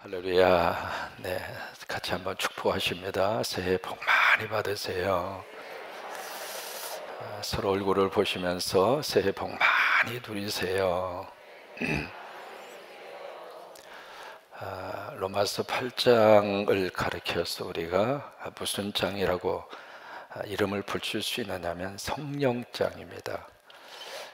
할렐루야. 네, 같이 한번 축복하십니다. 새해 복 많이 받으세요. 서로 얼굴을 보시면서 새해 복 많이 누리세요. 로마서 8장을 가리켜서 우리가 무슨 장이라고 이름을 붙일 수 있느냐면 성령장입니다.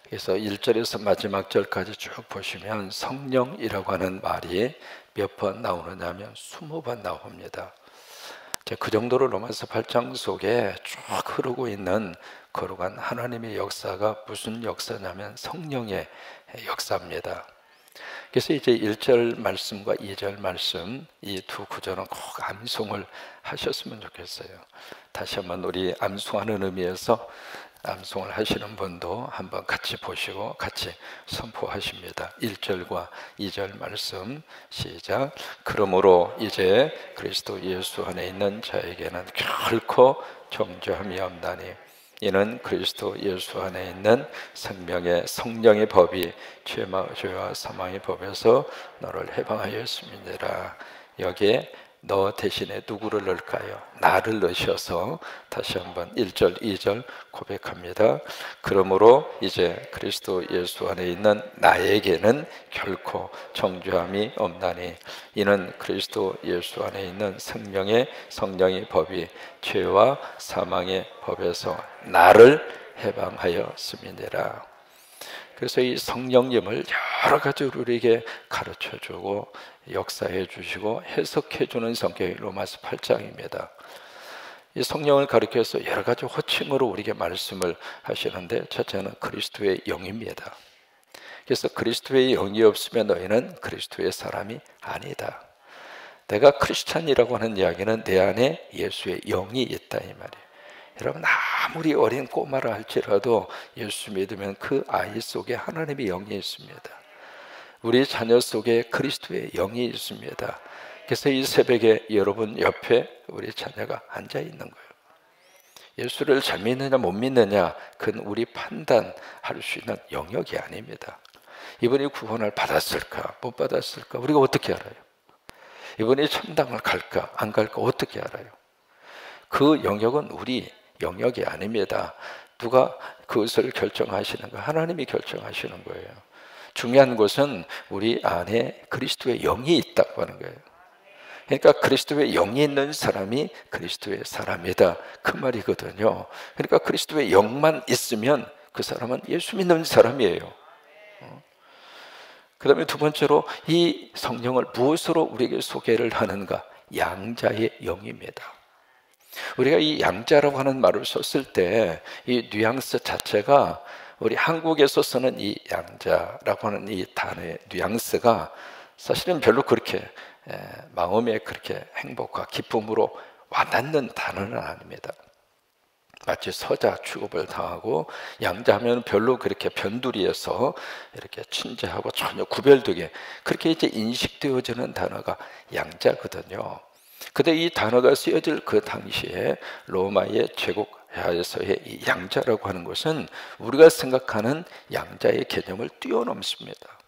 그래서 1절에서 마지막 절까지 쭉 보시면 성령이라고 하는 말이 몇 번 나오느냐면 20번 나옵니다. 그 정도로 로마서 8장 속에 쭉 흐르고 있는 거룩한 하나님의 역사가 무슨 역사냐면 성령의 역사입니다. 그래서 이제 1절 말씀과 2절 말씀 이 두 구절은 꼭 암송을 하셨으면 좋겠어요. 다시 한번 우리 암송하는 의미에서 암송을 하시는 분도 한번 같이 보시고 같이 선포하십니다. 1절과 2절 말씀 시작. 그러므로 이제 그리스도 예수 안에 있는 자에게는 결코 정죄함이 없나니 이는 그리스도 예수 안에 있는 생명의 성령의 법이 죄와 사망의 법에서 너를 해방하였음이니라. 여기에 너 대신에 누구를 넣을까요? 나를 넣으셔서 다시 한번 1절, 2절 고백합니다. 그러므로 이제 그리스도 예수 안에 있는 나에게는 결코 정죄함이 없나니 이는 그리스도 예수 안에 있는 생명의 성령의 법이 죄와 사망의 법에서 나를 해방하였음이니라. 그래서 이 성령님을 여러 가지로 우리에게 가르쳐주고 역사해 주시고 해석해 주는 성경이 로마서 8장입니다. 이 성령을 가리켜서 여러 가지 호칭으로 우리에게 말씀을 하시는데 첫째는 그리스도의 영입니다. 그래서 그리스도의 영이 없으면 너희는 그리스도의 사람이 아니다. 내가 크리스찬이라고 하는 이야기는 내 안에 예수의 영이 있다 이 말이에요. 여러분 아무리 어린 꼬마라 할지라도 예수 믿으면 그 아이 속에 하나님의 영이 있습니다. 우리 자녀 속에 그리스도의 영이 있습니다. 그래서 이 새벽에 여러분 옆에 우리 자녀가 앉아 있는 거예요. 예수를 잘 믿느냐 못 믿느냐 그건 우리 판단할 수 있는 영역이 아닙니다. 이분이 구원을 받았을까 못 받았을까 우리가 어떻게 알아요? 이분이 천당을 갈까 안 갈까 어떻게 알아요? 그 영역은 우리 영역이 아닙니다. 누가 그것을 결정하시는 거 하나님이 결정하시는 거예요. 중요한 것은 우리 안에 그리스도의 영이 있다고 하는 거예요. 그러니까 그리스도의 영이 있는 사람이 그리스도의 사람이다 그 말이거든요. 그러니까 그리스도의 영만 있으면 그 사람은 예수 믿는 사람이에요. 그 다음에 두 번째로 이 성령을 무엇으로 우리에게 소개를 하는가? 양자의 영입니다. 우리가 이 양자라고 하는 말을 썼을 때 이 뉘앙스 자체가 우리 한국에서 쓰는 이 양자라고 하는 이 단어의 뉘앙스가 사실은 별로 그렇게 마음에 그렇게 행복과 기쁨으로 와닿는 단어는 아닙니다. 마치 서자 취급을 당하고 양자하면 별로 그렇게 변두리에서 이렇게 친자하고 전혀 구별되게 그렇게 이제 인식되어지는 단어가 양자거든요. 근데 이 단어가 쓰여질 그 당시에 로마의 제국하에서의 이 양자라고 하는 것은 우리가 생각하는 양자의 개념을 뛰어넘습니다.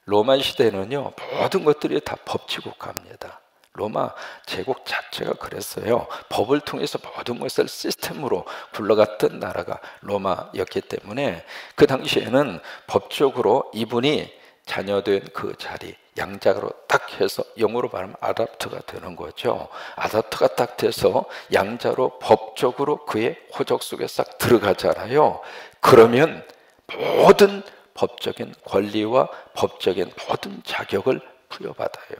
로마 시대는요 모든 것들이 다 법치국가입니다. 로마 제국 자체가 그랬어요. 법을 통해서 모든 것을 시스템으로 굴러갔던 나라가 로마였기 때문에 그 당시에는 법적으로 이분이 자녀된 그 자리 양자로 딱 해서 영어로 말하면 아답트가 되는 거죠. 아답트가 딱 돼서 양자로 법적으로 그의 호적 속에 싹 들어가잖아요. 그러면 모든 법적인 권리와 법적인 모든 자격을 부여받아요.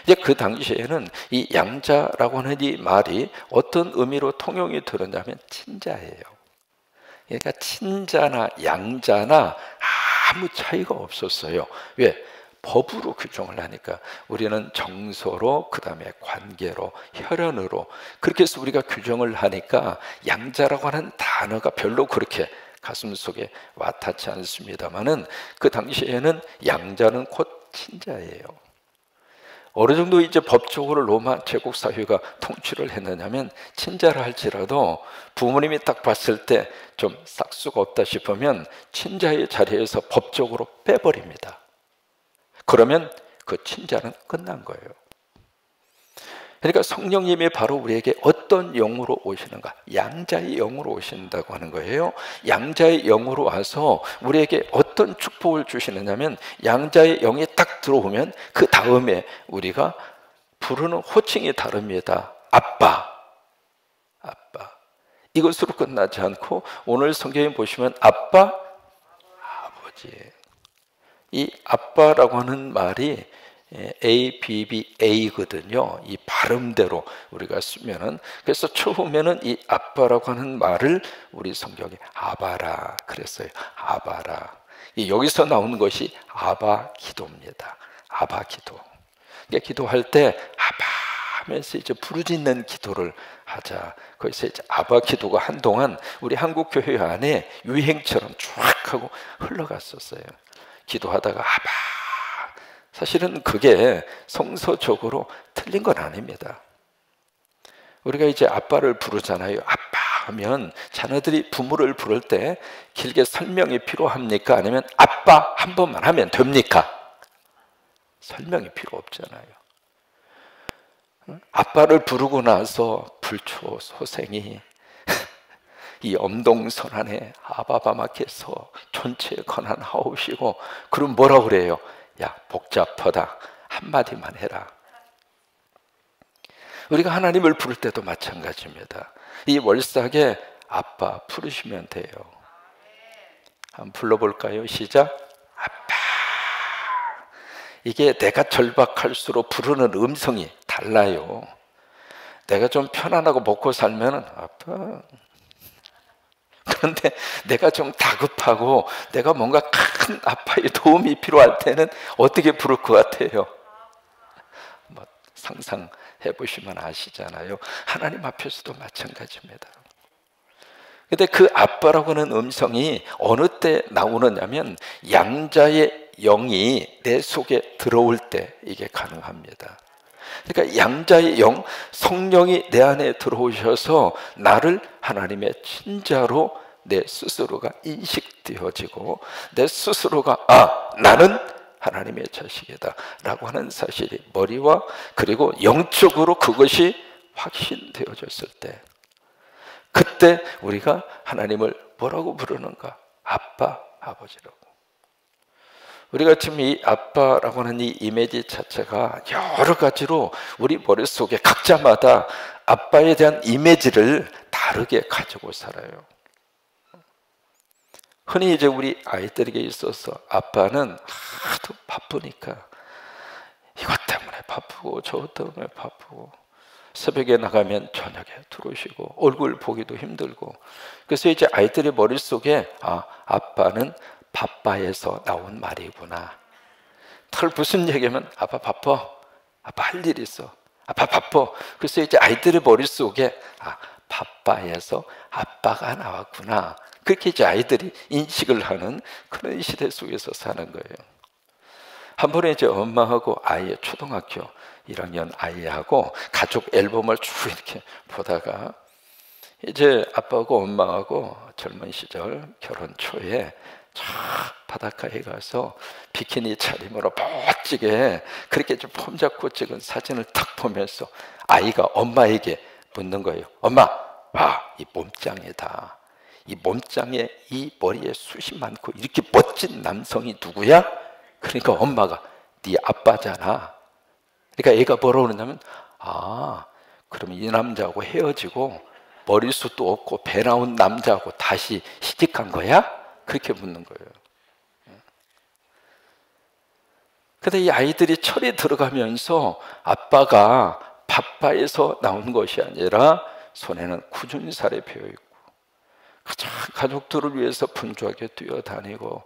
이제 그 당시에는 이 양자라고 하는 이 말이 어떤 의미로 통용이 들었냐면 친자예요. 그러니까 친자나 양자나 아무 차이가 없었어요. 왜? 법으로 규정을 하니까 우리는 정서로 그 다음에 관계로 혈연으로 그렇게 해서 우리가 규정을 하니까 양자라고 하는 단어가 별로 그렇게 가슴 속에 와닿지 않습니다만은 그 당시에는 양자는 곧 친자예요. 어느 정도 이제 법적으로 로마 제국 사회가 통치를 했느냐면 친자라 할지라도 부모님이 딱 봤을 때 좀 싹수가 없다 싶으면 친자의 자리에서 법적으로 빼버립니다. 그러면 그 친자는 끝난 거예요. 그러니까 성령님이 바로 우리에게 어떤 영으로 오시는가? 양자의 영으로 오신다고 하는 거예요. 양자의 영으로 와서 우리에게 어떤 축복을 주시느냐면, 양자의 영이 딱 들어오면 그 다음에 우리가 부르는 호칭이 다릅니다. 아빠, 아빠. 이것으로 끝나지 않고 오늘 성경에 보시면 아빠, 아버지. 이 아빠라고 하는 말이 ABBA거든요. 이 발음대로 우리가 쓰면은, 그래서 처음에는 이 아빠라고 하는 말을 우리 성경에 아바라 그랬어요. 아바라. 여기서 나오는 것이 아바 기도입니다. 아바 기도. 그러니까 기도할 때 아바 하면서 이제 부르짖는 기도를 하자. 거기서 이제 아바 기도가 한동안 우리 한국 교회 안에 유행처럼 쫙 하고 흘러갔었어요. 기도하다가 아바. 사실은 그게 성서적으로 틀린 건 아닙니다. 우리가 이제 아빠를 부르잖아요. 아빠 하면 자녀들이 부모를 부를 때 길게 설명이 필요합니까? 아니면 아빠 한 번만 하면 됩니까? 설명이 필요 없잖아요. 아빠를 부르고 나서 불초소생이 이 엄동선안에 아바바마께서 전체에 권한하오시고, 그럼 뭐라고 그래요? 야, 복잡하다. 한마디만 해라. 우리가 하나님을 부를 때도 마찬가지입니다. 이 월삭에 아빠 부르시면 돼요. 한번 불러볼까요? 시작. 아빠. 이게 내가 절박할수록 부르는 음성이 달라요. 내가 좀 편안하고 먹고 살면 아빠. 그런데 내가 좀 다급하고 내가 뭔가 큰 아빠의 도움이 필요할 때는 어떻게 부를 것 같아요? 뭐 상상해 보시면 아시잖아요. 하나님 앞에서도 마찬가지입니다. 근데 그 아빠라고 하는 음성이 어느 때 나오느냐면, 양자의 영이 내 속에 들어올 때 이게 가능합니다. 그러니까 양자의 영, 성령이 내 안에 들어오셔서 나를 하나님의 친자로 내 스스로가 인식되어지고, 내 스스로가 나는 하나님의 자식이다 라고 하는 사실이 머리와 그리고 영적으로 그것이 확신되어졌을 때, 그때 우리가 하나님을 뭐라고 부르는가? 아빠, 아버지라고. 우리가 지금 이 아빠라고 하는 이 이미지 자체가 여러 가지로 우리 머릿속에 각자마다 아빠에 대한 이미지를 다르게 가지고 살아요. 흔히 이제 우리 아이들에게 있어서 아빠는 하도 바쁘니까 이것 때문에 바쁘고 저것 때문에 바쁘고, 새벽에 나가면 저녁에 들어오시고 얼굴 보기도 힘들고, 그래서 이제 아이들의 머릿속에 아빠는 바빠에서 나온 말이구나. 털 무슨 얘기하면 아빠 바빠, 아빠 할 일 있어, 아빠 바빠. 그래서 이제 아이들의 머릿속에 바빠에서 아빠가 나왔구나. 그렇게 이제 아이들이 인식을 하는 그런 시대 속에서 사는 거예요. 한 번에 이제 엄마하고 아이의 초등학교 1학년 아이하고 가족 앨범을 쭉 이렇게 보다가, 이제 아빠하고 엄마하고 젊은 시절 결혼 초에 저 바닷가에 가서 비키니 차림으로 멋지게 그렇게 좀 폼잡고 찍은 사진을 딱 보면서 아이가 엄마에게 묻는 거예요. 엄마, 이 몸짱이다. 이 몸짱에 이 머리에 숱이 많고 이렇게 멋진 남성이 누구야? 그러니까 엄마가 네 아빠잖아. 그러니까 애가 뭐라고 그러냐면, 그럼 이 남자하고 헤어지고 머리숱도 없고 배 나온 남자하고 다시 시집간 거야? 그렇게 묻는 거예요. 근데 이 아이들이 철이 들어가면서 아빠가 바빠에서 나온 것이 아니라 손에는 꾸준히 살에 배어있고 가족들을 위해서 분주하게 뛰어다니고,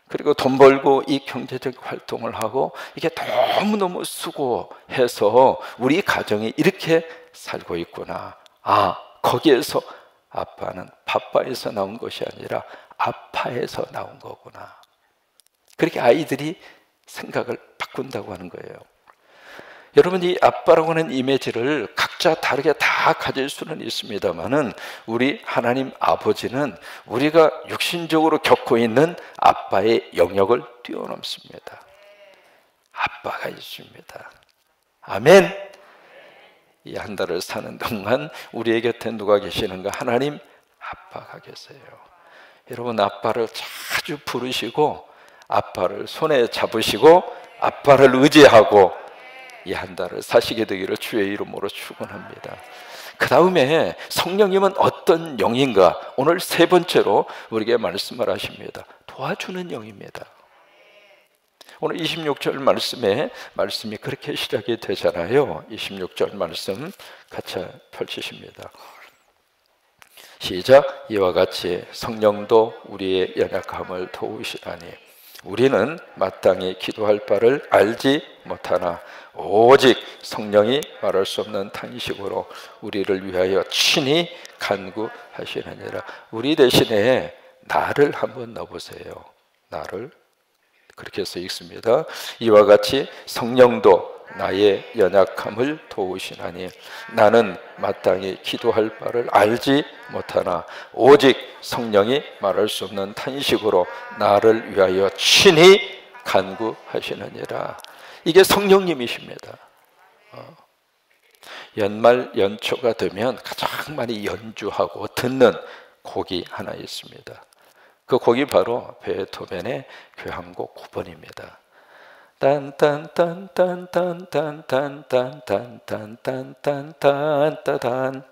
그리고 돈 벌고 이 경제적 활동을 하고, 이게 너무너무 수고해서 우리 가정이 이렇게 살고 있구나. 거기에서 아빠는 바빠에서 나온 것이 아니라 아파에서 나온 거구나. 그렇게 아이들이 생각을 바꾼다고 하는 거예요. 여러분, 이 아빠라고 하는 이미지를 각자 다르게 다 가질 수는 있습니다만은, 우리 하나님 아버지는 우리가 육신적으로 겪고 있는 아빠의 영역을 뛰어넘습니다. 아빠가 있습니다. 아멘. 이 한 달을 사는 동안 우리의 곁에 누가 계시는가? 하나님 아빠가 계세요. 여러분, 아빠를 자주 부르시고 아빠를 손에 잡으시고 아빠를 의지하고 이 한 달을 사시게 되기를 주의 이름으로 축원합니다. 그 다음에 성령님은 어떤 영인가? 오늘 세 번째로 우리에게 말씀을 하십니다. 도와주는 영입니다. 오늘 26절 말씀이 그렇게 시작이 되잖아요. 26절 말씀 같이 펼치십니다. 시작. 이와 같이 성령도 우리의 연약함을 도우시나니 우리는 마땅히 기도할 바를 알지 못하나 오직 성령이 말할 수 없는 탄식으로 우리를 위하여 친히 간구하시느니라. 우리 대신에 나를 한번 넣어보세요. 나를. 그렇게 써 있습니다. 이와 같이 성령도 나의 연약함을 도우시나니 나는 마땅히 기도할 바를 알지 못하나 오직 성령이 말할 수 없는 탄식으로 나를 위하여 친히 간구하시느니라. 이게 성령님이십니다. 연말 연초가 되면 가장 많이 연주하고 듣는 곡이 하나 있습니다. 그 곡이 바로 베토벤의 교향곡 9번입니다. 딴딴딴딴딴딴딴딴딴딴딴딴딴.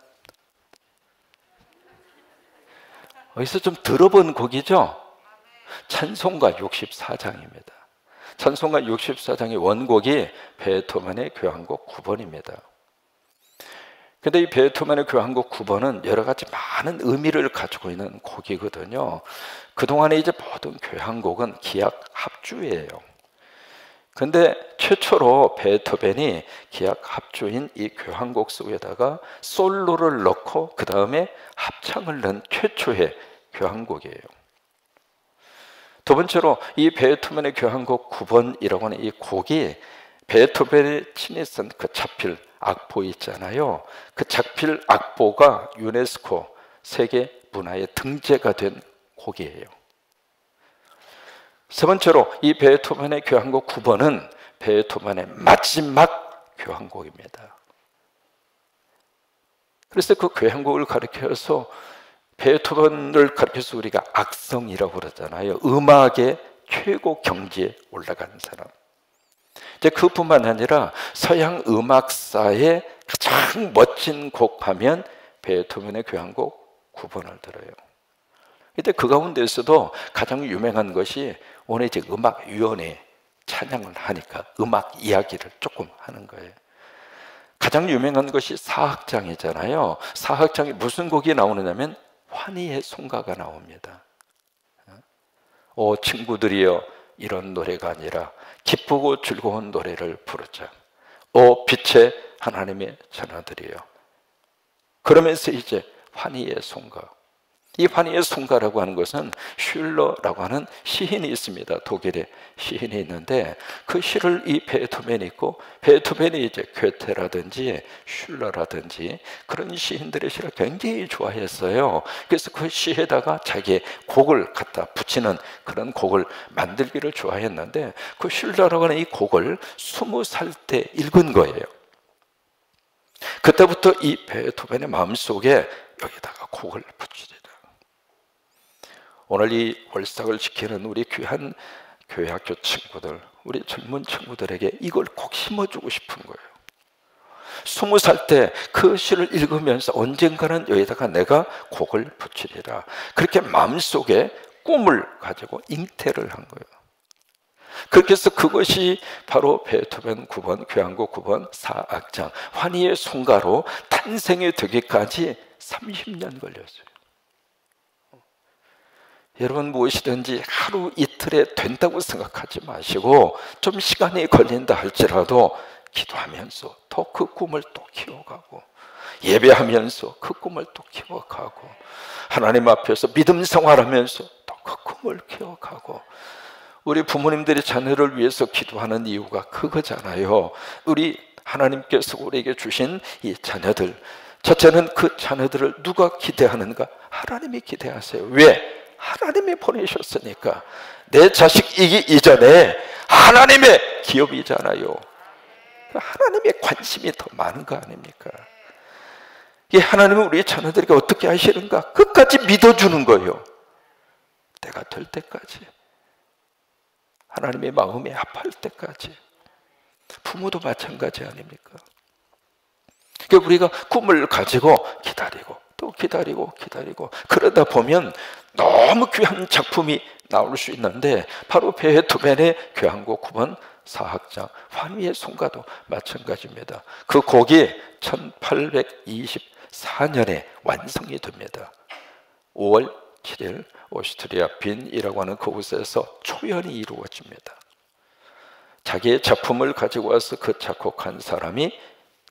어디서 좀 들어본 곡이죠? 찬송가 64장입니다. 찬송가 64장의 원곡이 베토벤의 교향곡 9번입니다. 근데 이 베토벤의 교향곡 9번은 여러 가지 많은 의미를 가지고 있는 곡이거든요. 그동안에 이제 모든 교향곡은 기악 합주예요. 근데 최초로 베토벤이 기악 합주인 이 교향곡 속에다가 솔로를 넣고 그 다음에 합창을 넣은 최초의 교향곡이에요. 두 번째로 이 베토벤의 교향곡 9번이라고 하는 이 곡이 베토벤이 친히 쓴 그 차필 악보 있잖아요. 그 차필 악보가 유네스코 세계 문화에 등재가 된 곡이에요. 세 번째로 이 베토벤의 교향곡 9번은 베토벤의 마지막 교향곡입니다. 그래서 그 교향곡을 가리켜서 베토벤을 가리켜서 우리가 악성이라고 그러잖아요. 음악의 최고 경지에 올라간 사람. 이제 그뿐만 아니라 서양 음악사의 가장 멋진 곡 하면 베토벤의 교향곡 9번을 들어요. 근데 그 가운데서도 가장 유명한 것이 오늘 이제 음악위원회 찬양을 하니까 음악 이야기를 조금 하는 거예요. 가장 유명한 것이 사악장이잖아요. 사악장에 무슨 곡이 나오느냐면 환희의 송가가 나옵니다. 오 친구들이여, 이런 노래가 아니라 기쁘고 즐거운 노래를 부르자. 오 빛의 하나님의 자녀들이여. 그러면서 이제 환희의 송가. 이 환희의 송가라고 하는 것은 슐러라고 하는 시인이 있습니다. 독일에 시인이 있는데 그 시를 이 베토벤이 있고, 베토벤이 이제 괴테라든지 슐러라든지 그런 시인들의 시를 굉장히 좋아했어요. 그래서 그 시에다가 자기의 곡을 갖다 붙이는 그런 곡을 만들기를 좋아했는데, 그 슐러라고 하는 이 곡을 20살 때 읽은 거예요. 그때부터 이 베토벤의 마음속에 여기다가 곡을 붙이리라. 오늘 이 월삭을 지키는 우리 귀한 교회학교 친구들, 우리 젊은 친구들에게 이걸 꼭 심어주고 싶은 거예요. 20살 때 그 시를 읽으면서 언젠가는 여기다가 내가 곡을 붙이리라. 그렇게 마음속에 꿈을 가지고 잉태를 한 거예요. 그렇게 해서 그것이 바로 베토벤 9번, 교향곡 9번 사악장 환희의 송가로 탄생이 되기까지 30년 걸렸어요. 여러분, 무엇이든지 하루 이틀에 된다고 생각하지 마시고 좀 시간이 걸린다 할지라도 기도하면서 또 그 꿈을 또 키워가고, 예배하면서 그 꿈을 또 키워가고, 하나님 앞에서 믿음 생활하면서 또 그 꿈을 키워가고. 우리 부모님들이 자녀를 위해서 기도하는 이유가 그거잖아요. 우리 하나님께서 우리에게 주신 이 자녀들, 첫째는 그 자녀들을 누가 기대하는가? 하나님이 기대하세요. 왜? 하나님이 보내셨으니까 내 자식이기 이전에 하나님의 기업이잖아요. 하나님의 관심이 더 많은 거 아닙니까? 이 하나님은 우리 자녀들에게 어떻게 하시는가? 끝까지 믿어주는 거예요. 때가 될 때까지, 하나님의 마음에 합할 때까지. 부모도 마찬가지 아닙니까? 우리가 꿈을 가지고 기다리고 또 기다리고 그러다 보면 너무 귀한 작품이 나올 수 있는데, 바로 베토벤의 교향곡 9번 사악장 환희의 송가도 마찬가지입니다. 그 곡이 1824년에 완성이 됩니다. 5월 7일 오스트리아 빈이라고 하는 그곳에서 초연이 이루어집니다. 자기의 작품을 가지고 와서 그 작곡한 사람이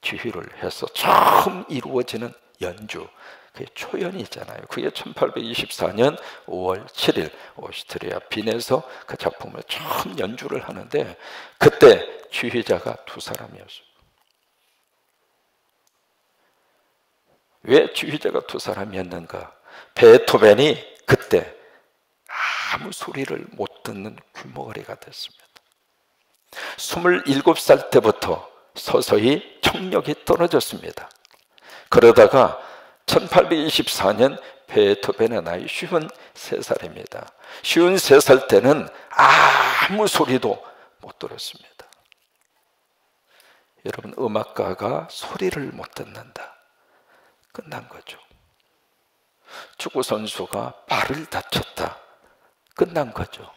지휘를 해서 처음 이루어지는 연주, 그게 초연이 있잖아요. 그게 1824년 5월 7일 오스트리아 빈에서 그 작품을 처음 연주를 하는데, 그때 지휘자가 두 사람이었어요. 왜 지휘자가 두 사람이었는가? 베토벤이 그때 아무 소리를 못 듣는 귀머거리가 됐습니다. 27살 때부터 서서히 청력이 떨어졌습니다. 그러다가 1824년 베토벤의 나이 53살입니다. 53살 때는 아무 소리도 못 들었습니다. 여러분, 음악가가 소리를 못 듣는다, 끝난 거죠. 축구 선수가 발을 다쳤다, 끝난 거죠.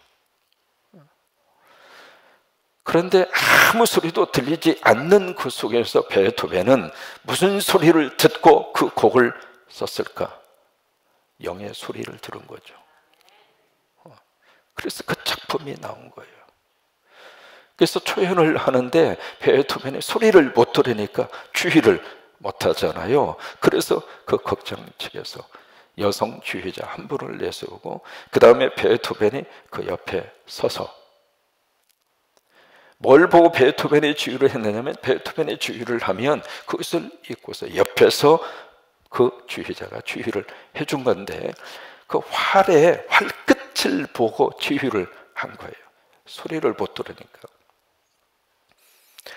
그런데 아무 소리도 들리지 않는 그 속에서 베토벤은 무슨 소리를 듣고 그 곡을 썼을까? 영의 소리를 들은 거죠. 그래서 그 작품이 나온 거예요. 그래서 초연을 하는데 베토벤의 소리를 못 들으니까 주의를 못 하잖아요. 그래서 그 극장 측에서 여성 주의자 한 분을 내세우고, 그 다음에 베토벤이 그 옆에 서서 뭘 보고 베토벤의 지휘를 했느냐면, 베토벤의 지휘를 하면 그것을 읽고서 옆에서 그 지휘자가 지휘를 해준 건데, 그 활의 활끝을 보고 지휘를 한 거예요. 소리를 못 들으니까.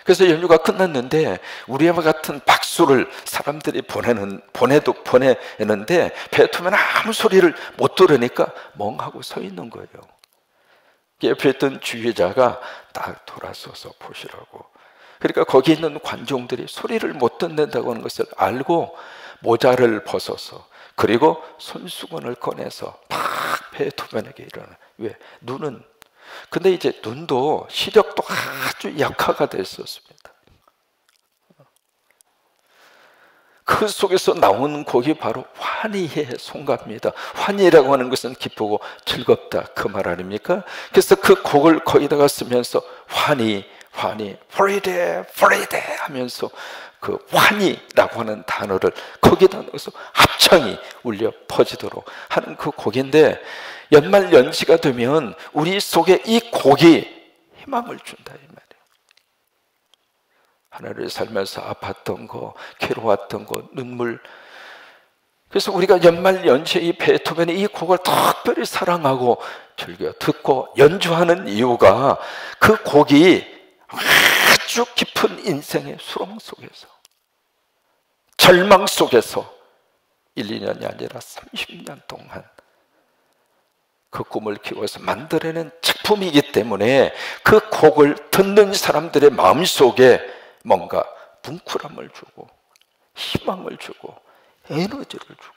그래서 연주가 끝났는데 우리와 같은 박수를 사람들이 보내는데 베토벤은 아무 소리를 못 들으니까 멍하고 서 있는 거예요. 옆에 있던 지휘자가 딱 돌아서서 보시라고. 그러니까 거기 있는 관중들이 소리를 못 듣는다고 하는 것을 알고 모자를 벗어서, 그리고 손수건을 꺼내서 팍 베토벤에게 일어나. 왜? 눈은, 근데 이제 눈도 시력도 아주 약화가 됐었습니다. 그 속에서 나오는 곡이 바로 환희의 송가입니다. 환희라고 하는 것은 기쁘고 즐겁다, 그 말 아닙니까? 그래서 그 곡을 거기다가 쓰면서 환희, 프리데 하면서 그 환희라고 하는 단어를 거기다 넣어서 합창이 울려 퍼지도록 하는 그 곡인데, 연말 연시가 되면 우리 속에 이 곡이 희망을 준다, 이 말이에요. 하나를 살면서 아팠던 거, 괴로웠던 거, 눈물. 그래서 우리가 연말 연시에 이 베토벤의 이 곡을 특별히 사랑하고 즐겨 듣고 연주하는 이유가, 그 곡이 아주 깊은 인생의 수렁 속에서, 절망 속에서 1, 2년이 아니라 30년 동안 그 꿈을 키워서 만들어낸 작품이기 때문에 그 곡을 듣는 사람들의 마음속에 뭔가 뭉클함을 주고 희망을 주고 에너지를 주고.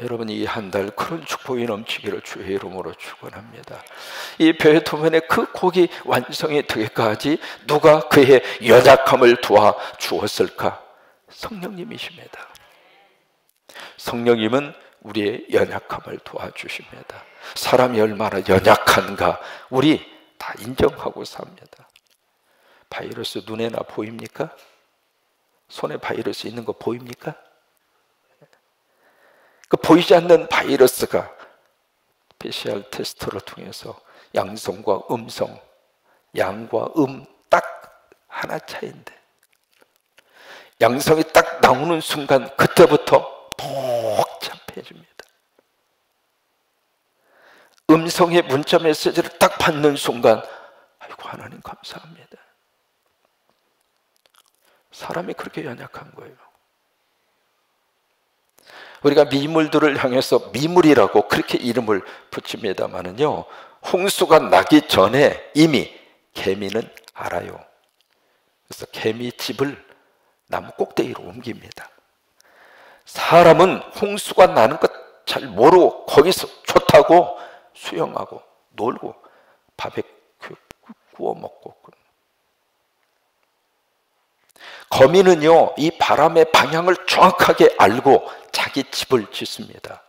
여러분, 이 한 달 그런 축복이 넘치기를 주의 이름으로 축원합니다. 이 베토벤의 그 곡이 완성이 되기까지 누가 그의 연약함을 도와주었을까? 성령님이십니다. 성령님은 우리의 연약함을 도와주십니다. 사람이 얼마나 연약한가 우리 다 인정하고 삽니다. 바이러스 눈에나 보입니까? 손에 바이러스 있는 거 보입니까? 그 보이지 않는 바이러스가 PCR 테스트를 통해서 양성과 음성, 양과 딱 하나 차이인데, 양성이 딱 나오는 순간 그때부터 복잡해집니다. 음성의 문자 메시지를 딱 받는 순간 아이고 하나님 감사합니다. 사람이 그렇게 연약한 거예요. 우리가 미물들을 향해서 미물이라고 그렇게 이름을 붙입니다마는요, 홍수가 나기 전에 이미 개미는 알아요. 그래서 개미 집을 나무 꼭대기로 옮깁니다. 사람은 홍수가 나는 것 잘 모르고 거기서 좋다고 수영하고 놀고 바베큐 구워 먹고. 거미는요, 이 바람의 방향을 정확하게 알고 자기 집을 짓습니다.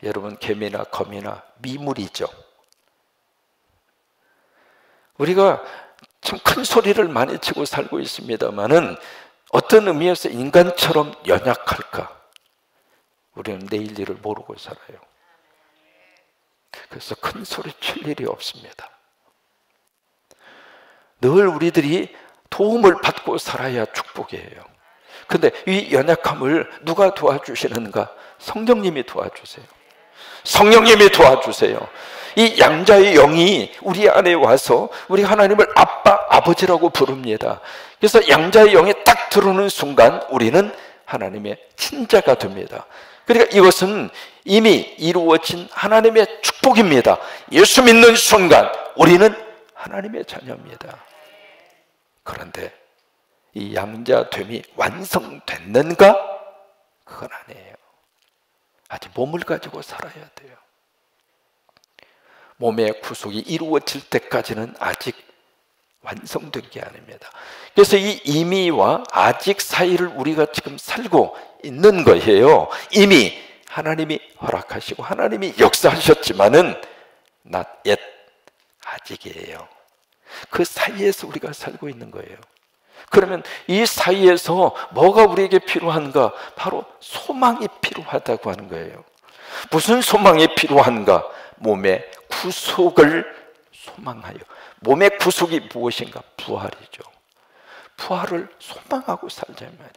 여러분, 개미나 거미나 미물이죠. 우리가 참 큰 소리를 많이 치고 살고 있습니다만은 어떤 의미에서 인간처럼 연약할까? 우리는 내일 일을 모르고 살아요. 그래서 큰 소리 칠 일이 없습니다. 늘 우리들이 도움을 받고 살아야 축복이에요. 근데 이 연약함을 누가 도와주시는가? 성령님이 도와주세요. 성령님이 도와주세요. 이 양자의 영이 우리 안에 와서 우리 하나님을 아빠, 아버지라고 부릅니다. 그래서 양자의 영이 딱 들어오는 순간 우리는 하나님의 친자가 됩니다. 그러니까 이것은 이미 이루어진 하나님의 축복입니다. 예수 믿는 순간 우리는 하나님의 자녀입니다. 그런데 이 양자됨이 완성됐는가? 그건 아니에요. 아직 몸을 가지고 살아야 돼요. 몸의 구속이 이루어질 때까지는 아직 완성된 게 아닙니다. 그래서 이 이미와 아직 사이를 우리가 지금 살고 있는 거예요. 이미 하나님이 허락하시고 하나님이 역사하셨지만은 not yet, 아직이에요. 그 사이에서 우리가 살고 있는 거예요. 그러면 이 사이에서 뭐가 우리에게 필요한가? 바로 소망이 필요하다고 하는 거예요. 무슨 소망이 필요한가? 몸의 구속을 소망하여. 몸의 구속이 무엇인가? 부활이죠. 부활을 소망하고 살자 말이에요.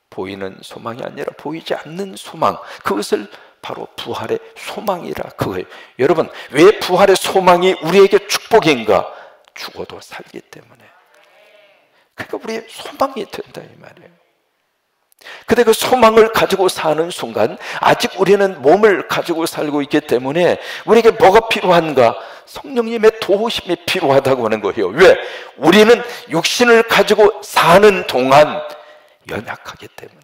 보이는 소망이 아니라 보이지 않는 소망, 그것을 바로 부활의 소망이라 그거예요. 여러분, 왜 부활의 소망이 우리에게 축복인가? 죽어도 살기 때문에. 그러니까 우리의 소망이 된다 이 말이에요. 근데 그 소망을 가지고 사는 순간 아직 우리는 몸을 가지고 살고 있기 때문에 우리에게 뭐가 필요한가? 성령님의 도우심이 필요하다고 하는 거예요. 왜? 우리는 육신을 가지고 사는 동안 연약하기 때문에,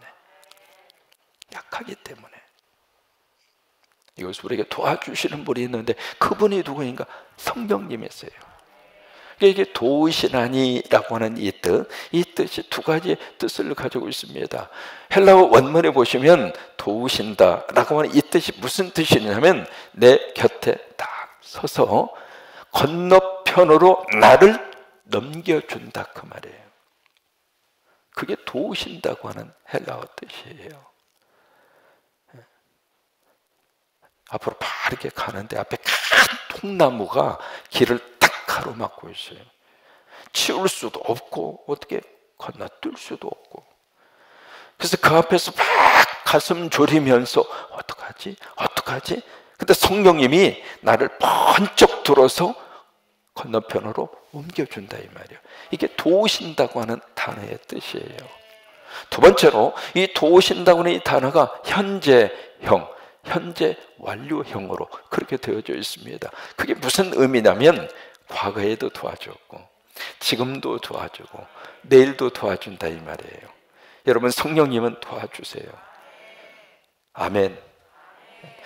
약하기 때문에. 이것을 우리에게 도와주시는 분이 있는데 그분이 누구인가? 성령님이세요. 이게 도우시나니라고 하는 이 뜻이 두 가지 뜻을 가지고 있습니다. 헬라어 원문에 보시면 도우신다라고 하는 이 뜻이 무슨 뜻이냐면 내 곁에 딱 서서 건너편으로 나를 넘겨준다 그 말이에요. 그게 도우신다고 하는 헬라어 뜻이에요. 앞으로 바르게 가는데 앞에 큰 통나무가 길을 가로막고 있어요. 치울 수도 없고 어떻게 건너뛸 수도 없고. 그래서 그 앞에서 막 가슴 졸이면서 어떡하지? 근데 성령님이 나를 번쩍 들어서 건너편으로 옮겨준다 이 말이에요. 이게 도우신다고 하는 단어의 뜻이에요. 두 번째로 이 도우신다고 하는 이 단어가 현재형, 현재 완료형으로 그렇게 되어져 있습니다. 그게 무슨 의미냐면 과거에도 도와줬고 지금도 도와주고 내일도 도와준다 이 말이에요. 여러분, 성령님은 도와주세요. 아멘.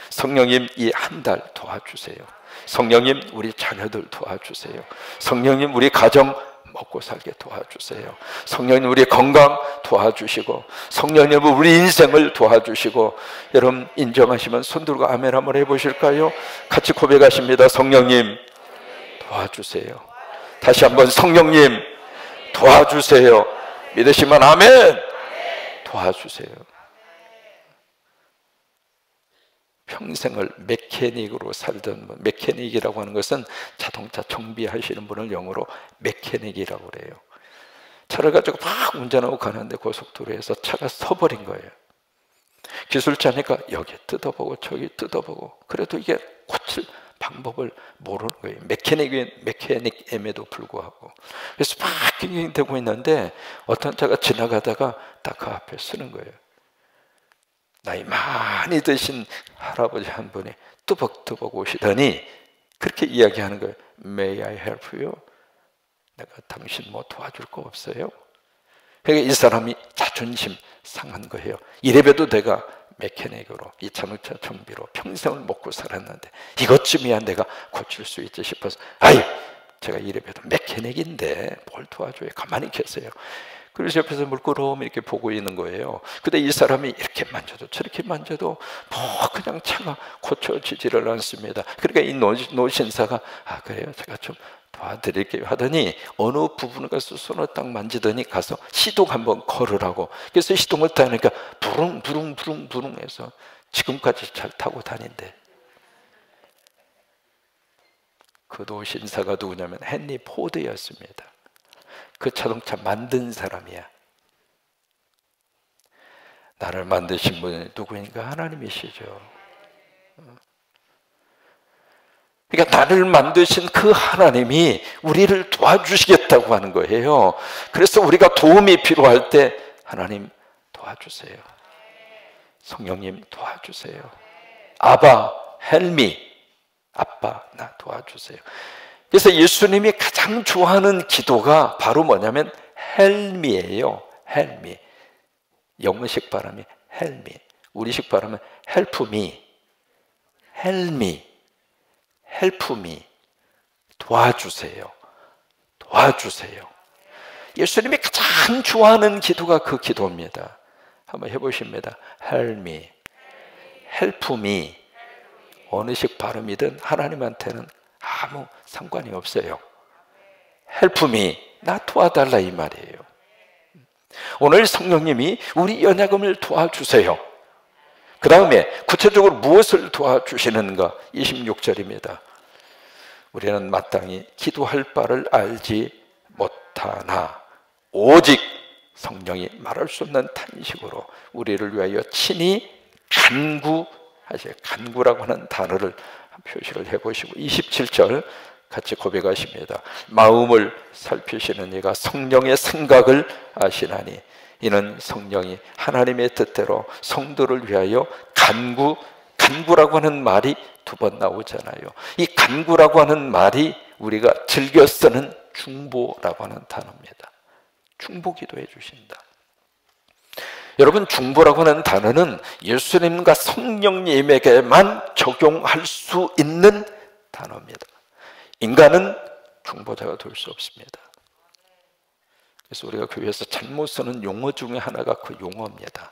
성령님 이 한 달 도와주세요. 성령님 우리 자녀들 도와주세요. 성령님 우리 가정 먹고 살게 도와주세요. 성령님 우리 건강 도와주시고 성령님 우리 인생을 도와주시고. 여러분 인정하시면 손 들고 아멘 한번 해보실까요? 같이 고백하십니다. 성령님 도와주세요. 다시 한번 성령님 도와주세요. 믿으시면 아멘. 도와주세요. 평생을 메케닉으로 살던 분, 메케닉이라고 하는 것은 자동차 정비하시는 분을 영어로 메케닉이라고 그래요. 차를 가지고 막 운전하고 가는데 고속도로에서 차가 서버린 거예요. 기술자니까 여기 뜯어보고 저기 뜯어보고, 그래도 이게 고칠 방법을 모르는 거예요. 메케닉임에도 불구하고. 그래서 막 낑낑대고 있는데 어떤 자가 지나가다가 딱 그 앞에 서는 거예요. 나이 많이 드신 할아버지 한 분이 뚜벅뚜벅 오시더니 그렇게 이야기하는 거예요. May I help you? 내가 당신 뭐 도와줄 거 없어요? 그러니까 이 사람이 자존심 상한 거예요. 이래봬도 내가 메케닉으로, 이 자동차 정비로 평생을 먹고 살았는데 이것쯤이야 내가 고칠 수 있지 싶어서, 아이, 제가 이래봬도 메케닉인데 뭘 도와줘요? 가만히 계세요. 그래서 옆에서 물끄러미 이렇게 보고 있는 거예요. 근데 이 사람이 이렇게 만져도 저렇게 만져도 뭐 그냥 차가 고쳐지지를 않습니다. 그러니까 이 노신사가 아, 그래요? 제가 좀 도와드릴게요 하더니 어느 부분에 가서 손을 딱 만지더니 가서 시동 한번 걸으라고. 그래서 시동을 타니까 부릉부릉 해서 지금까지 잘 타고 다닌대. 그 노신사가 누구냐면 헨리 포드였습니다. 그 자동차 만든 사람이야. 나를 만드신 분이 누구인가? 하나님이시죠. 그러니까 나를 만드신 그 하나님이 우리를 도와주시겠다고 하는 거예요. 그래서 우리가 도움이 필요할 때 하나님 도와주세요. 성령님 도와주세요. 아바, 헬미, 아빠 나 도와주세요. 그래서 예수님이 가장 좋아하는 기도가 바로 뭐냐면 헬미예요. 헬미. 영어식 발음이 헬미. 우리식 발음은 help me. 헬미. help me. 도와주세요. 도와주세요. 예수님이 가장 좋아하는 기도가 그 기도입니다. 한번 해보십니다. help me. help me. 어느 식 발음이든 하나님한테는 아무 상관이 없어요. help me. 나 도와달라 이 말이에요. 오늘 성령님이 우리 연약함을 도와주세요. 그 다음에 구체적으로 무엇을 도와주시는가? 26절입니다. 우리는 마땅히 기도할 바를 알지 못하나 오직 성령이 말할 수 없는 탄식으로 우리를 위하여 친히 간구하세요. 간구라고 하는 단어를 표시를 해보시고 27절 같이 고백하십니다. 마음을 살피시는 이가 성령의 생각을 아시나니 이는 성령이 하나님의 뜻대로 성도를 위하여 간구라고 하는 말이 두 번 나오잖아요. 이 간구라고 하는 말이 우리가 즐겨 쓰는 중보라고 하는 단어입니다. 중보 기도해 주신다. 여러분, 중보라고 하는 단어는 예수님과 성령님에게만 적용할 수 있는 단어입니다. 인간은 중보자가 될 수 없습니다. 그래서 우리가 교회에서 잘못 쓰는 용어 중에 하나가 그 용어입니다.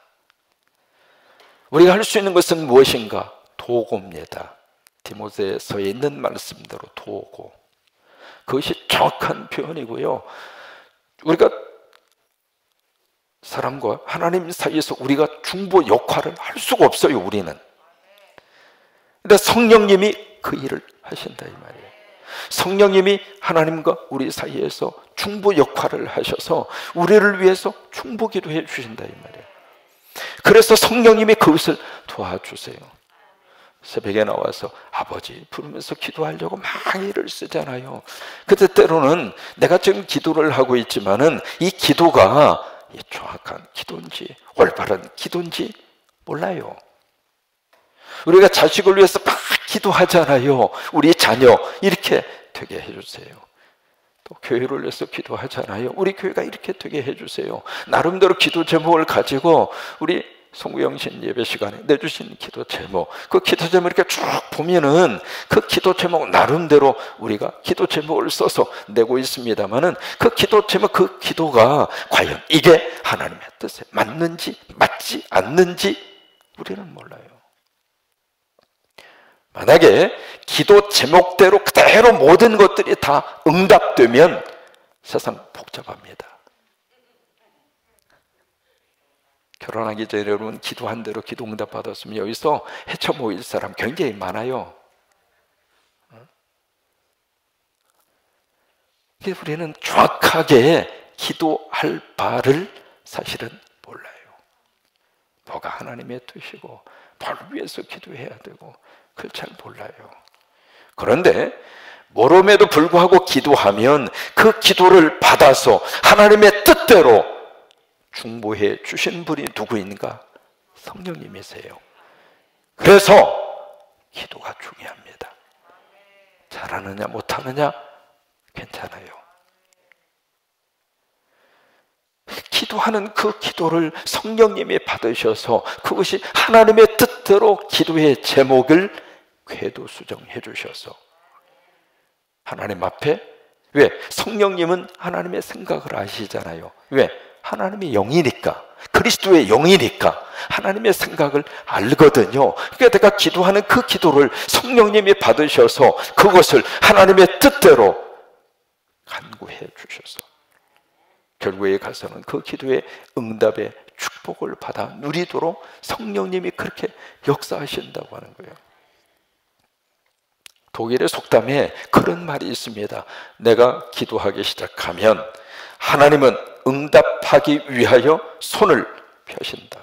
우리가 할 수 있는 것은 무엇인가? 도고입니다. 디모데서에 있는 말씀대로 도고. 그것이 정확한 표현이고요. 우리가 사람과 하나님 사이에서 우리가 중보 역할을 할 수가 없어요. 우리는. 근데 성령님이 그 일을 하신다 이 말이에요. 성령님이 하나님과 우리 사이에서 중보 역할을 하셔서 우리를 위해서 중보기도 해 주신다 이 말이에요. 그래서 성령님이 그것을 도와주세요. 새벽에 나와서 아버지 부르면서 기도하려고 막 애를 쓰잖아요. 그때 때로는 내가 지금 기도를 하고 있지만은 이 기도가 정확한 기도인지 올바른 기도인지 몰라요. 우리가 자식을 위해서 막 기도하잖아요. 우리 자녀 이렇게 되게 해주세요. 또 교회를 위해서 기도하잖아요. 우리 교회가 이렇게 되게 해주세요. 나름대로 기도 제목을 가지고 우리 송구영신 예배 시간에 내주신 기도 제목, 그 기도 제목 이렇게 쭉 보면은 그 기도 제목 나름대로 우리가 기도 제목을 써서 내고 있습니다만은 그 기도 제목, 그 기도가 과연 이게 하나님의 뜻에 맞는지 맞지 않는지 우리는 몰라요. 만약에 기도 제목대로 그대로 모든 것들이 다 응답되면 세상 복잡합니다. 결혼하기 전에 여러분 기도한 대로 기도 응답 받았으면 여기서 헤쳐 모일 사람 굉장히 많아요. 우리는 정확하게 기도할 바를 사실은 몰라요. 뭐가 하나님의 뜻이고 뭘 위해서 기도해야 되고 그걸 잘 몰라요. 그런데 모름에도 불구하고 기도하면 그 기도를 받아서 하나님의 뜻대로 중보해 주신 분이 누구인가? 성령님이세요. 그래서 기도가 중요합니다. 잘하느냐 못하느냐 괜찮아요. 기도하는 그 기도를 성령님이 받으셔서 그것이 하나님의 뜻대로 기도의 제목을 궤도수정해 주셔서 하나님 앞에, 왜? 성령님은 하나님의 생각을 아시잖아요. 왜? 하나님의 영이니까, 그리스도의 영이니까 하나님의 생각을 알거든요. 그러니까 내가 기도하는 그 기도를 성령님이 받으셔서 그것을 하나님의 뜻대로 간구해 주셔서 결국에 가서는 그 기도의 응답의 축복을 받아 누리도록 성령님이 그렇게 역사하신다고 하는 거예요. 독일의 속담에 그런 말이 있습니다. 내가 기도하기 시작하면 하나님은 응답하기 위하여 손을 펴신다.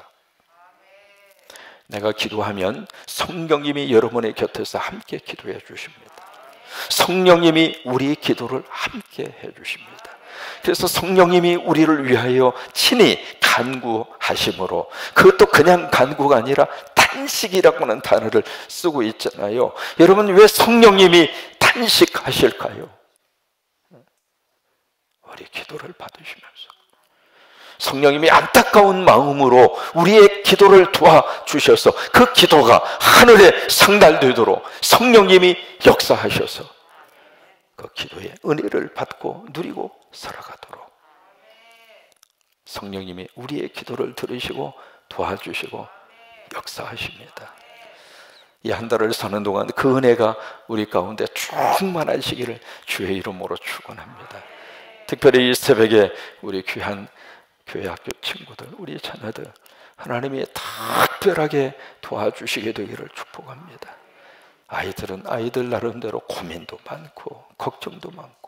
내가 기도하면 성령님이 여러분의 곁에서 함께 기도해 주십니다. 성령님이 우리의 기도를 함께 해 주십니다. 그래서 성령님이 우리를 위하여 친히 간구하심으로, 그것도 그냥 간구가 아니라 탄식이라고 하는 단어를 쓰고 있잖아요. 여러분, 왜 성령님이 탄식하실까요? 우리 기도를 받으시면서 성령님이 안타까운 마음으로 우리의 기도를 도와주셔서 그 기도가 하늘에 상달되도록 성령님이 역사하셔서 그 기도의 은혜를 받고 누리고 살아가도록 성령님이 우리의 기도를 들으시고 도와주시고 역사하십니다. 이 한 달을 사는 동안 그 은혜가 우리 가운데 충만하시기를 주의 이름으로 축원합니다. 특별히 이 새벽에 우리 귀한 교회 학교 친구들, 우리 자녀들 하나님이 특별하게 도와주시게 되기를 축복합니다. 아이들은 아이들 나름대로 고민도 많고 걱정도 많고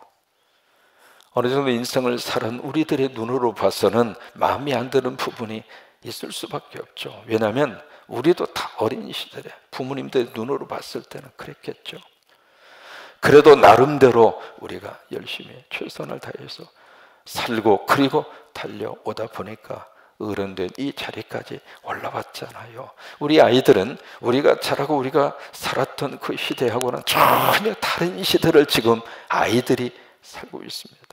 어느 정도 인생을 살은 우리들의 눈으로 봐서는 마음에 안 드는 부분이 있을 수밖에 없죠. 왜냐하면 우리도 다 어린 시절에 부모님들 눈으로 봤을 때는 그랬겠죠. 그래도 나름대로 우리가 열심히 최선을 다해서 살고 그리고 달려오다 보니까 어른된 이 자리까지 올라왔잖아요. 우리 아이들은 우리가 자라고 우리가 살았던 그 시대하고는 전혀 다른 시대를 지금 아이들이 살고 있습니다.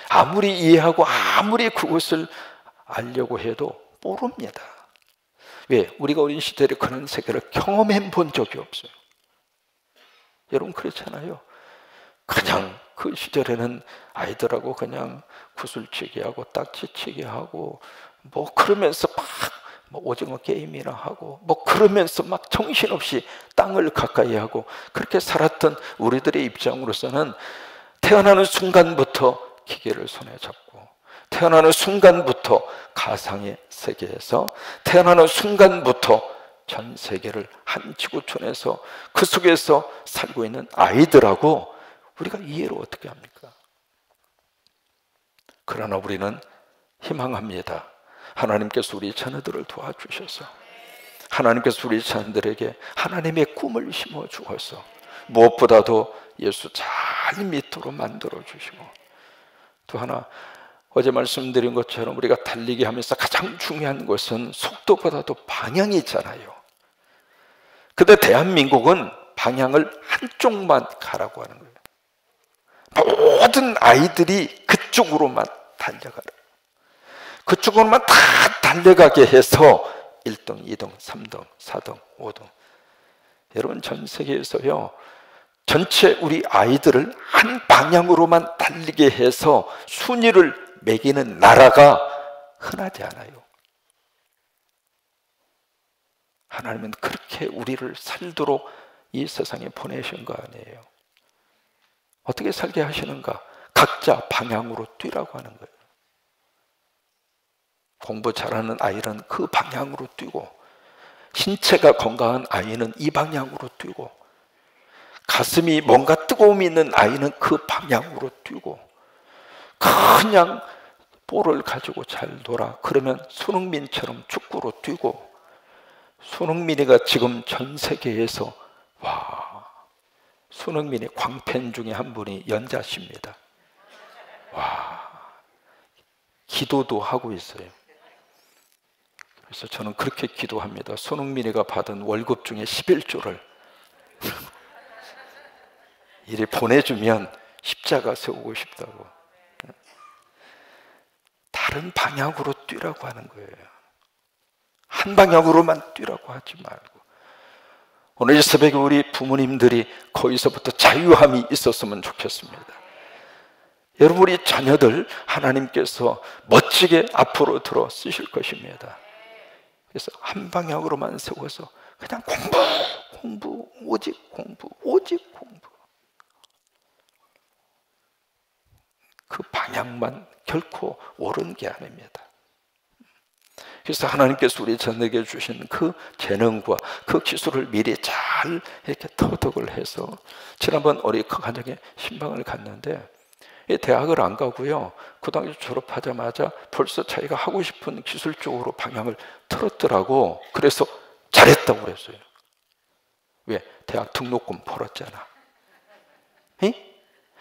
아무리 이해하고 아무리 그것을 알려고 해도 모릅니다. 왜? 우리가 어린 시대에 그런 세계를 경험해 본 적이 없어요. 여러분 그렇잖아요. 그냥 그 시절에는 아이들하고 그냥 구슬치기 하고 딱지치기 하고 뭐 그러면서 막 뭐 오징어 게임이나 하고 뭐 그러면서 막 정신없이 땅을 가까이 하고 그렇게 살았던 우리들의 입장으로서는 태어나는 순간부터 기계를 손에 잡고 태어나는 순간부터 가상의 세계에서 태어나는 순간부터 전 세계를 한 지구촌에서 그 속에서 살고 있는 아이들하고 우리가 이해를 어떻게 합니까? 그러나 우리는 희망합니다. 하나님께서 우리 자녀들을 도와주셔서 하나님께서 우리 자녀들에게 하나님의 꿈을 심어 주어서 무엇보다도 예수 잘 믿도록 만들어 주시고 또 하나 어제 말씀드린 것처럼 우리가 달리기 하면서 가장 중요한 것은 속도보다도 방향이 있잖아요. 근데 대한민국은 방향을 한쪽만 가라고 하는 거예요. 모든 아이들이 그쪽으로만 달려가라. 그쪽으로만 다 달려가게 해서 1등, 2등, 3등, 4등, 5등. 여러분 전 세계에서요 전체 우리 아이들을 한 방향으로만 달리게 해서 순위를 매기는 나라가 흔하지 않아요. 하나님은 그렇게 우리를 살도록 이 세상에 보내신 거 아니에요. 어떻게 살게 하시는가? 각자 방향으로 뛰라고 하는 거예요. 공부 잘하는 아이는 그 방향으로 뛰고 신체가 건강한 아이는 이 방향으로 뛰고 가슴이 뭔가 뜨거움이 있는 아이는 그 방향으로 뛰고 그냥 볼을 가지고 잘 놀아. 그러면 손흥민처럼 축구로 뛰고, 손흥민이가 지금 전 세계에서, 와, 손흥민의 광팬 중에 한 분이 연자씨입니다. 와, 기도도 하고 있어요. 그래서 저는 그렇게 기도합니다. 손흥민이가 받은 월급 중에 11조를 이리 보내주면 십자가 세우고 싶다고. 다른 방향으로 뛰라고 하는 거예요. 한 방향으로만 뛰라고 하지 말고. 오늘 이 새벽에 우리 부모님들이 거기서부터 자유함이 있었으면 좋겠습니다. 여러분, 우리 자녀들 하나님께서 멋지게 앞으로 들어 쓰실 것입니다. 그래서 한 방향으로만 세워서 그냥 공부, 오직 공부, 오직 공부. 그 방향만 결코 옳은 게 아닙니다. 그래서 하나님께서 우리 자녀에게 주신 그 재능과 그 기술을 미리 잘 이렇게 터득을 해서, 지난번 우리 그 가정에 신방을 갔는데 대학을 안 가고요, 고등학교 졸업하자마자 벌써 자기가 하고 싶은 기술 쪽으로 방향을 틀었더라고. 그래서 잘했다고 그랬어요. 왜? 대학 등록금 벌었잖아.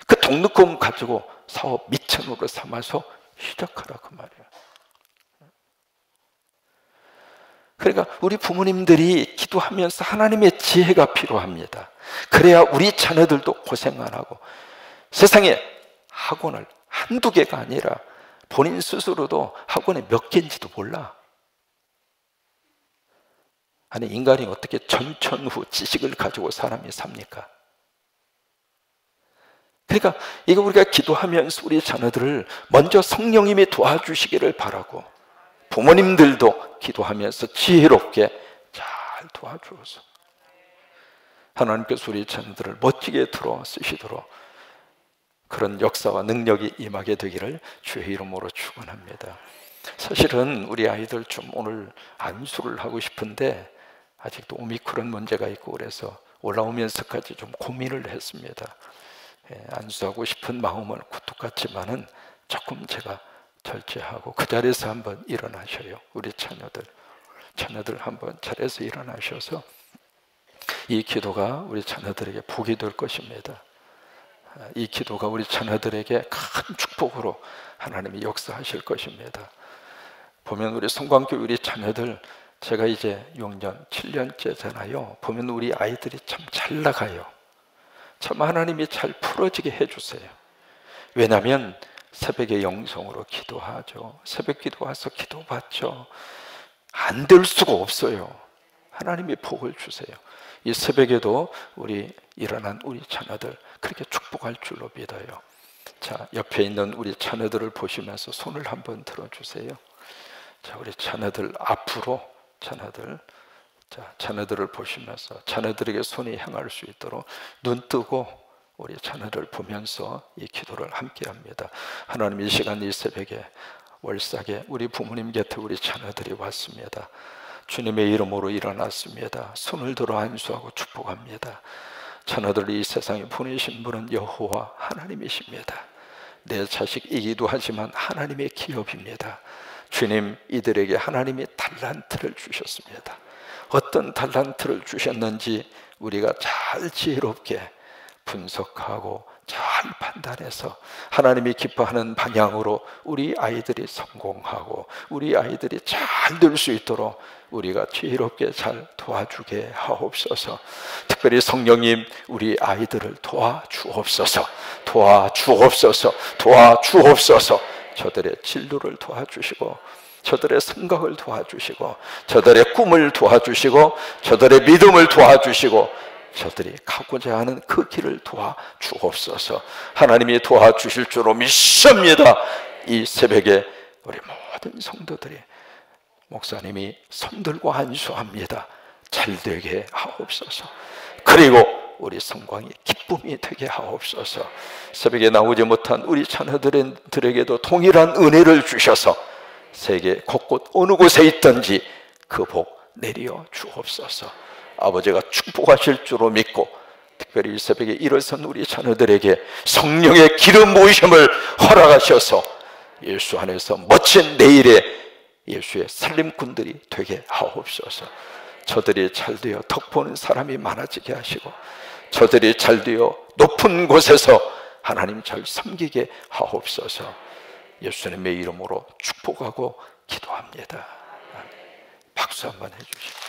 그 등록금 가지고 사업 미천으로 삼아서 시작하라, 그 말이야. 그러니까 우리 부모님들이 기도하면서 하나님의 지혜가 필요합니다. 그래야 우리 자녀들도 고생 안 하고, 세상에 학원을 한두 개가 아니라 본인 스스로도 학원에 몇 개인지도 몰라. 아니, 인간이 어떻게 전천후 지식을 가지고 사람이 삽니까? 그러니까 이거 우리가 기도하면서 우리 자녀들을 먼저 성령님이 도와주시기를 바라고, 부모님들도 기도하면서 지혜롭게 잘 도와주어서 하나님께서 우리 자녀들을 멋지게 들어 쓰시도록 그런 역사와 능력이 임하게 되기를 주의 이름으로 축원합니다. 사실은 우리 아이들 좀 오늘 안수를 하고 싶은데 아직도 오미크론 문제가 있고 그래서 올라오면서까지 좀 고민을 했습니다. 안수하고 싶은 마음은 똑같지만은 조금 제가 절제하고, 그 자리에서 한번 일어나셔요. 우리 자녀들 한번 자리에서 일어나셔서 이 기도가 우리 자녀들에게 복이 될 것입니다. 이 기도가 우리 자녀들에게 큰 축복으로 하나님이 역사하실 것입니다. 보면 우리 성광교회 우리 자녀들, 제가 이제 6년, 7년째잖아요. 보면 우리 아이들이 참 잘 나가요. 참 하나님이 잘 풀어지게 해주세요. 왜냐하면 새벽에 영성으로 기도하죠. 새벽 기도 와서 기도받죠. 안 될 수가 없어요. 하나님이 복을 주세요. 이 새벽에도 우리 일어난 우리 자녀들 그렇게 축복할 줄로 믿어요. 자, 옆에 있는 우리 자녀들을 보시면서 손을 한번 들어주세요. 자, 우리 자녀들 앞으로 자녀들을 보시면서 자녀들에게 손이 향할 수 있도록 눈 뜨고 우리 자녀를 보면서 이 기도를 함께 합니다. 하나님, 이 시간 이 새벽에 월삭에 우리 부모님 곁에 우리 자녀들이 왔습니다. 주님의 이름으로 일어났습니다. 손을 들어 안수하고 축복합니다. 자녀들을 이 세상에 보내신 분은 여호와 하나님이십니다. 내 자식이기도 하지만 하나님의 기업입니다. 주님, 이들에게 하나님이 달란트를 주셨습니다. 어떤 달란트를 주셨는지 우리가 잘 지혜롭게 분석하고 잘 판단해서 하나님이 기뻐하는 방향으로 우리 아이들이 성공하고 우리 아이들이 잘 될 수 있도록 우리가 지혜롭게 잘 도와주게 하옵소서. 특별히 성령님, 우리 아이들을 도와주옵소서. 저들의 진로를 도와주시고 저들의 생각을 도와주시고 저들의 꿈을 도와주시고 저들의 믿음을 도와주시고 저들이 가고자 하는 그 길을 도와주옵소서. 하나님이 도와주실 줄로 믿습니다. 이 새벽에 우리 모든 성도들이 목사님이 손들고 안수합니다. 잘되게 하옵소서. 그리고 우리 성광이 기쁨이 되게 하옵소서. 새벽에 나오지 못한 우리 자녀들에게도 동일한 은혜를 주셔서 세계 곳곳 어느 곳에 있든지 그 복 내려 주옵소서. 아버지가 축복하실 줄로 믿고 특별히 이 새벽에 일어선 우리 자녀들에게 성령의 기름 부으심을 허락하셔서 예수 안에서 멋진 내일의 예수의 살림꾼들이 되게 하옵소서. 저들이 잘되어 덕보는 사람이 많아지게 하시고, 저들이 잘되어 높은 곳에서 하나님 잘 섬기게 하옵소서. 예수님의 이름으로 축복하고 기도합니다. 박수 한번 해주십시오.